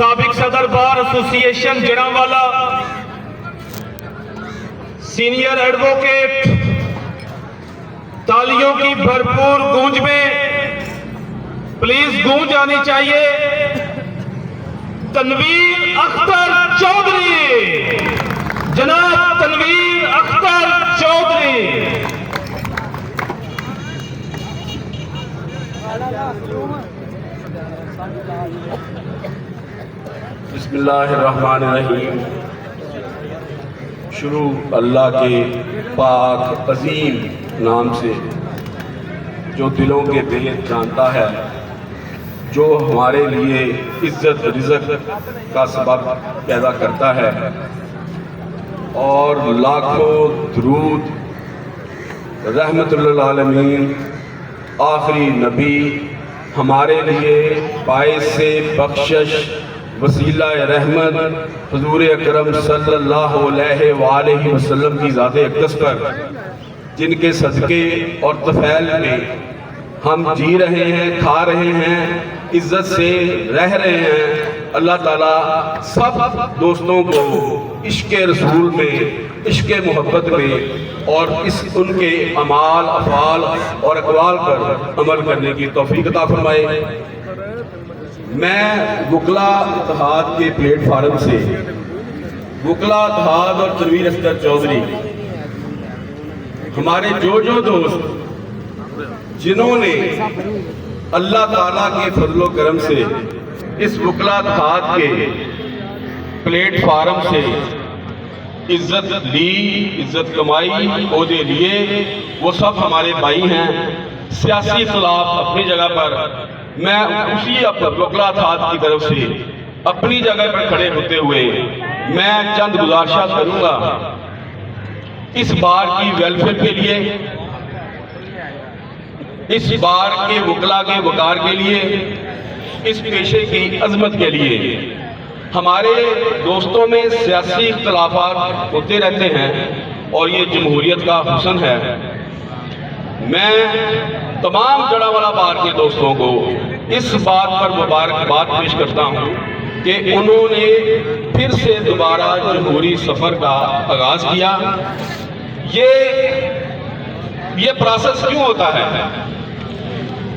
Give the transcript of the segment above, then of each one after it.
سابق صدر بار association جڑاوالا، senior advocate, تالیوں کی بھرپور گونج میں پلیز گونج آنی چاہیے، تنویر اختر چودھری، جناب تنویر اختر چودھری۔ بسم اللہ الرحمن الرحیم۔ شروع اللہ کے پاک عظیم نام سے جو دلوں کے بھید جانتا ہے، جو ہمارے لیے عزت رزق کا سبب پیدا کرتا ہے، اور لاکھوں درود رحمت للعالمین آخری نبی ہمارے لیے باعث بخشش وسیلہ رحمت حضور اکرم صلی اللہ علیہ وآلہ وسلم کی ذات اقدس پر، جن کے صدقے اور طفیل میں ہم جی رہے ہیں، کھا رہے ہیں، عزت سے رہ رہے ہیں، اللہ تعالیٰ سب دوستوں کو عشق رسول میں، عشق محبت میں اور ان کے اعمال، افعال اور اقوال پر عمل کرنے کی توفیق عطا فرمائے۔ میں وکلا اتحاد کے پلیٹ فارم سے، وکلا اتحاد اور تنویر اختر چودھری، ہمارے جو دوست جنہوں نے اللہ تعالیٰ کے فضل و کرم سے اس وکلا اتحاد کے پلیٹ فارم سے عزت لی، عزت کمائی، عہدے لیے، وہ سب ہمارے بھائی ہیں۔ سیاسی اختلاف اپنی جگہ پر، میں اسی وکلا اتحاد کی طرف سے اپنی جگہ پر کھڑے ہوتے ہوئے میں چند گزارشات کروں گا اس بار کی ویلفیئر کے لیے، اس بار کے وکلا کے وقار کے لیے، اس پیشے کی عظمت کے لیے۔ ہمارے دوستوں میں سیاسی اختلافات ہوتے رہتے ہیں اور یہ جمہوریت کا حسن ہے۔ میں تمام جڑاوالا بار کے دوستوں کو اس بات پر مبارکباد پیش کرتا ہوں کہ انہوں نے پھر سے دوبارہ جمہوری سفر کا آغاز کیا۔ یہ پروسیس کیوں ہوتا ہے؟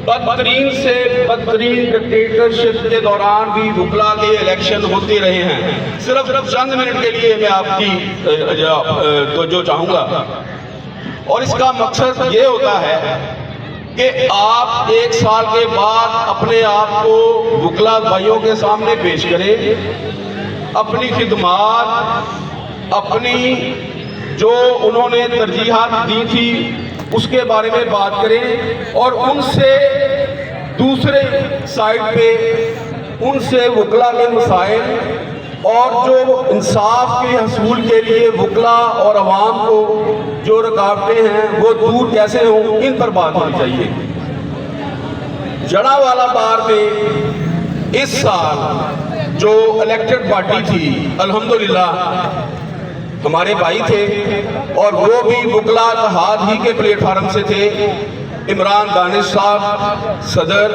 بدترین سے بدترین ڈکٹیٹرشپ کے دوران بھی وکلا کے الیکشن ہوتے رہے ہیں۔ صرف چند منٹ کے لیے میں آپ کی توجہ چاہوں گا، اور اس کا مقصد یہ ہوتا ہے کہ آپ ایک سال کے بعد اپنے آپ کو وکلا بھائیوں کے سامنے پیش کریں، اپنی خدمات، اپنی جو انہوں نے ترجیحات دی تھی اس کے بارے میں بات کریں، اور ان سے دوسرے سائٹ پہ ان سے وکلا کے مسائل اور جو انصاف کے حصول کے لیے وکلا اور عوام کو جو رکاوٹیں ہیں وہ دور کیسے ہوں، ان پر بات ہونی چاہیے۔ جڑاوالا بار میں اس سال جو الیکٹڈ پارٹی تھی، الحمدللہ ہمارے بھائی تھے، اور وہ بھی وکلا اتحاد ہی کے پلیٹ فارم سے تھے۔ عمران دانش صاحب صدر،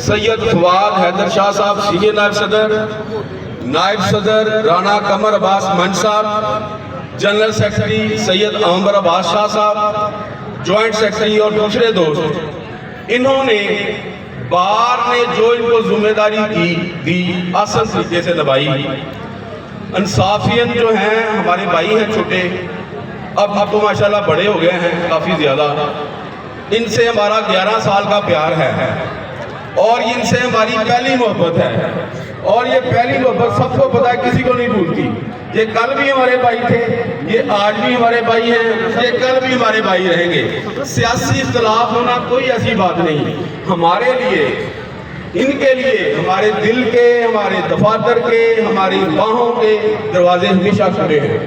سید فواد حیدر شاہ صاحب سینئر نائب صدر، نائب صدر رانا قمر عباس منچ صاحب، جنرل سیکرٹری سید عامر عباس شاہ صاحب، جوائنٹ سیکرٹری اور دوسرے دوست، انہوں نے بار نے جو ان کو ذمہ داری دی آسان طریقے سے نبھائی۔ انصافین جو ہیں ہمارے بھائی ہیں چھوٹے، اب تو ماشاءاللہ بڑے ہو گئے ہیں کافی زیادہ، ان سے ہمارا 11 سال کا پیار ہے، اور ان سے ہماری پہلی محبت ہے، اور یہ پہلی محبت سب کو پتہ ہے، کسی کو نہیں بھولتی۔ یہ کل بھی ہمارے بھائی تھے، یہ آج بھی ہمارے بھائی ہیں، یہ کل بھی ہمارے بھائی رہیں گے۔ سیاسی اختلاف ہونا کوئی ایسی بات نہیں، ہمارے لیے، ان کے لیے ہمارے دل کے، ہمارے دفاتر کے، ہماری باہوں کے دروازے ہمیشہ کھلے ہیں۔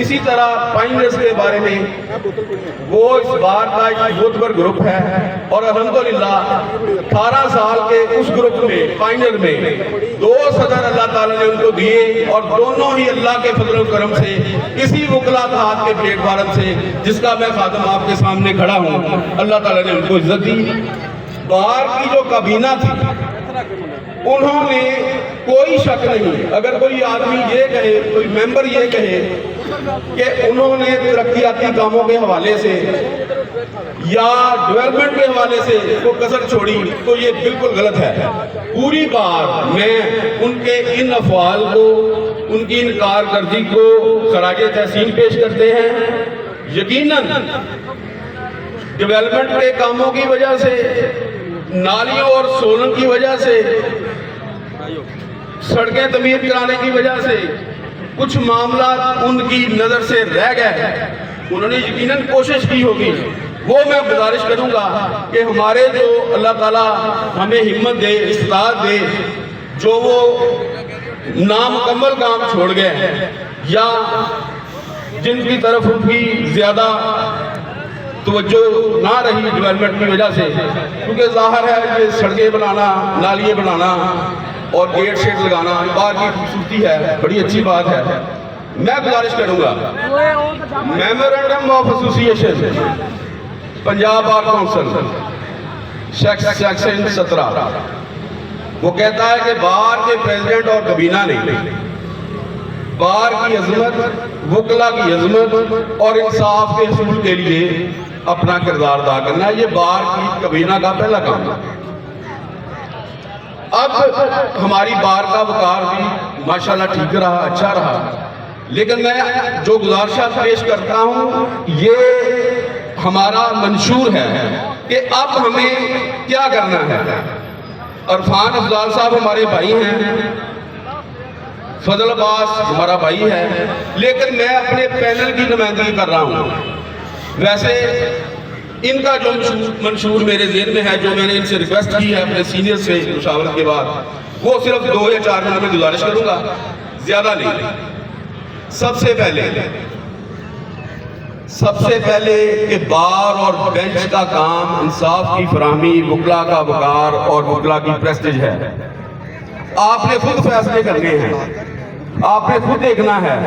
اسی طرح پائنرز کے بارے میں، وہ اس بار کا ایک معتبر گروپ ہے، اور الحمدللہ 18 سال کے اس گروپ میں، پائنر میں 2 صدر اللہ تعالیٰ نے ان کو دیے، اور دونوں ہی اللہ کے فضل و کرم سے اسی وکلا اتحاد کے پلیٹ فارم سے، جس کا میں خادم آپ کے سامنے کھڑا ہوں، اللہ تعالیٰ نے ان کو عزت دی۔ بار کی جو کابینہ تھی، انہوں نے کوئی شک نہیں، اگر کوئی آدمی یہ کہے، کوئی ممبر یہ کہے کہ انہوں نے ترقیاتی کاموں کے حوالے سے یا ڈیولپمنٹ کے حوالے سے وہ کسر چھوڑی، تو یہ بالکل غلط ہے۔ پوری بات میں ان کے ان افعال کو، ان کی ان کارکردگی کو خراج تحسین پیش کرتے ہیں۔ یقیناً ڈیولپمنٹ کے کاموں کی وجہ سے، نالیوں اور سولنگ کی وجہ سے، سڑکیں تعمیر کرانے کی وجہ سے کچھ معاملات ان کی نظر سے رہ گئے، انہوں نے یقیناً کوشش کی ہوگی۔ وہ میں گزارش کروں گا کہ ہمارے جو اللہ تعالیٰ ہمیں ہمت دے، استطاعت دے، جو وہ نامکمل کام چھوڑ گئے یا جن کی طرف ان کی زیادہ توجہ نہ رہی ڈیولپمنٹ کی وجہ سے، کیونکہ ظاہر ہے کہ سڑکیں بنانا، نالیے بنانا اور گیٹ شیٹ لگانا باہر کی خوبصورتی ہے، بڑی اچھی بات ہے۔ میں گزارش کروں گا memorandum of association Punjab bar council section 17 وہ کہتا ہے کہ بار کے پریزیڈنٹ اور کابینہ نے بار کی عظمت، وکلا کی عظمت اور انصاف کے حصول کے لیے اپنا کردار ادا کرنا ہے۔ یہ بار کی کابینہ کا پہلا کام ہے۔ اب ہماری بار کا وقار بھی ماشاءاللہ ٹھیک رہا، اچھا رہا، لیکن میں جو گزارشات پیش کرتا ہوں یہ ہمارا منشور ہے کہ اب ہمیں کیا کرنا ہے۔ عرفان افضال صاحب ہمارے بھائی ہیں، فضل عباس ہمارا بھائی ہے، لیکن میں اپنے پینل کی نمائندگی کر رہا ہوں۔ ویسے ان کا جو منشور میرے ذہن میں ہے، جو میں نے ان سے ریکویسٹ کی ہے اپنے سینئر سے مشاورت کے بعد، وہ صرف 2 یا 4 منٹ میں گزارش کروں گا، زیادہ نہیں۔ سب سے پہلے کہ بار اور بینچ کا کام انصاف کی فراہمی، وکلا کا وقار اور وکلا کی پریسٹیج ہے۔ آپ نے خود فیصلے کرنے ہیں، آپ نے خود دیکھنا ہے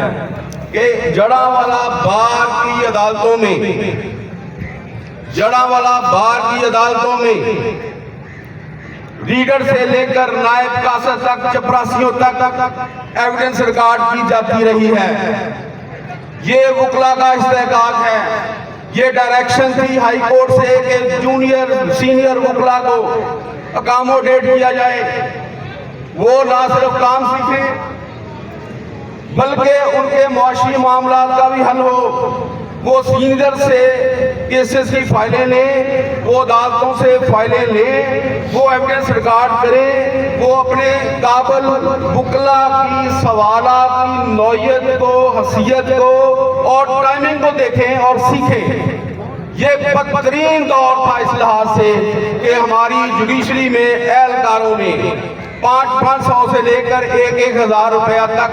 کہ جڑاوالا بار کی عدالتوں میں ریڈر سے لے کر نائب قاصد تک، چپراسیوں تک ایویڈنس ریکارڈ کی جاتی رہی ہے۔ یہ وکلا کا استحقاق ہے، یہ ڈائریکشن تھی ہائی کورٹ سے کہ جونیئر سینئر وکلا کو اکاموڈیٹ کیا جائے، وہ نہ صرف کام سیکھیں بلکہ ان کے معاشی معاملات کا بھی حل ہو۔ وہ سینئر سے کیسز کی فائلیں لیں، وہ عدالتوں سے فائلیں لیں، وہ ایویڈنس ریکارڈ کریں، وہ اپنے قابل وکلا کی سوالات کی نوعیت کو، حیثیت کو اور ٹائمنگ کو دیکھیں اور سیکھیں۔ یہ بدترین دور تھا اس لحاظ سے کہ ہماری جوڈیشری میں اہلکاروں نے 500 سے لے کر 1,000 روپیہ تک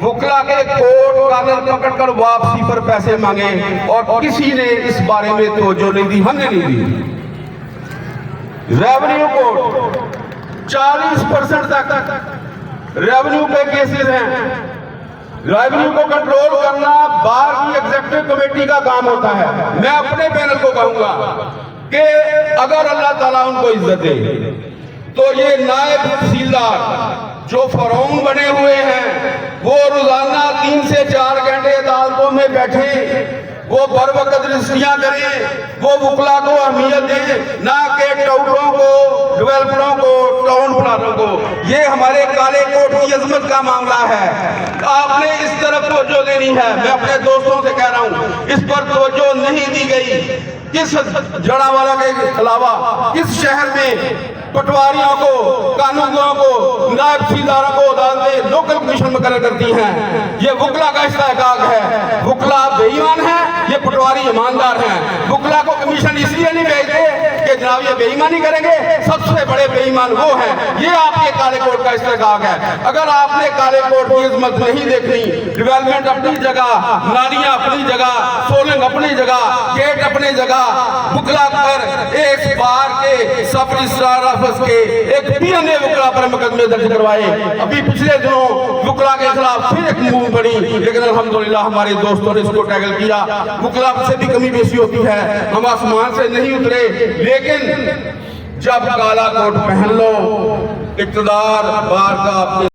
وکلا کے کوٹ کالر پکڑ کر واپسی پر پیسے مانگے اور کسی نے اس بارے میں توجہ نہیں دی، ہم نے نہیں دی۔ ریونیو کوٹ 40% تک ریونیو پہ کیسز ہیں۔ ریونیو کو کنٹرول کرنا بار کی ایگزیکٹو کمیٹی کا کام ہوتا ہے۔ میں اپنے پینل کو کہوں گا کہ اگر اللہ تعالیٰ ان کو عزت دے تو یہ نائب تحصیلدار جو فرعون بنے ہوئے ہیں وہ روزانہ 3 سے 4 گھنٹے عدالتوں میں بیٹھیں، وہ بر وقت رجسٹریاں کریں، وہ وکلا کو اہمیت دیں، نہ کہ ٹاؤٹوں کو، ڈیولپروں کو، ٹاؤن پلانوں کو۔ یہ ہمارے کالے کوٹ کی عظمت کا معاملہ ہے، آپ نے اس طرف توجہ دینی ہے۔ میں اپنے دوستوں سے کہہ رہا ہوں اس پر توجہ نہیں دی گئی۔ کس جڑاوالا کے علاوہ کس شہر میں پٹواریوں کو، قانونگوؤں کو، نائب تحصیلداروں کو عدالتیں لوکل کمیشن مقرر کرتی ہیں؟ یہ وکلا کا استحقاق ہے۔ وکلا بے ایمان ہے، یہ پٹواری ایماندار ہیں۔ وکلا کو کمیشن اس لیے نہیں بھیجتے کہ جناب یہ بے ایمانی کریں گے، سب سے بڑے بے ایمان وہ ہیں۔ یہ آپ کے کالے کوٹ کا استحقاق ہے۔ اگر آپ نے کالے کوٹ کی عظمت نہیں دیکھنی، ڈیولپمنٹ اپنی جگہ، نالیاں اپنی جگہ، سولنگ اپنی جگہ، گیٹ اپنی جگہ، وکلا پر ایک بار کے سب رجسٹرار آفس کے ایک پی این اے وکلا پر مقدمے درج کروائے۔ ابھی پچھلے دنوں وکلا کے خلاف پھر ایک موو بڑی، لیکن الحمدللہ ہمارے دوستوں نے اس کو ٹیکل کیا۔ وکلا سے بھی کمی بیشی ہوتی ہے، ہم آسمان سے نہیں اترے، لیکن جب کالا کوٹ پہن لو اقتدار بار کا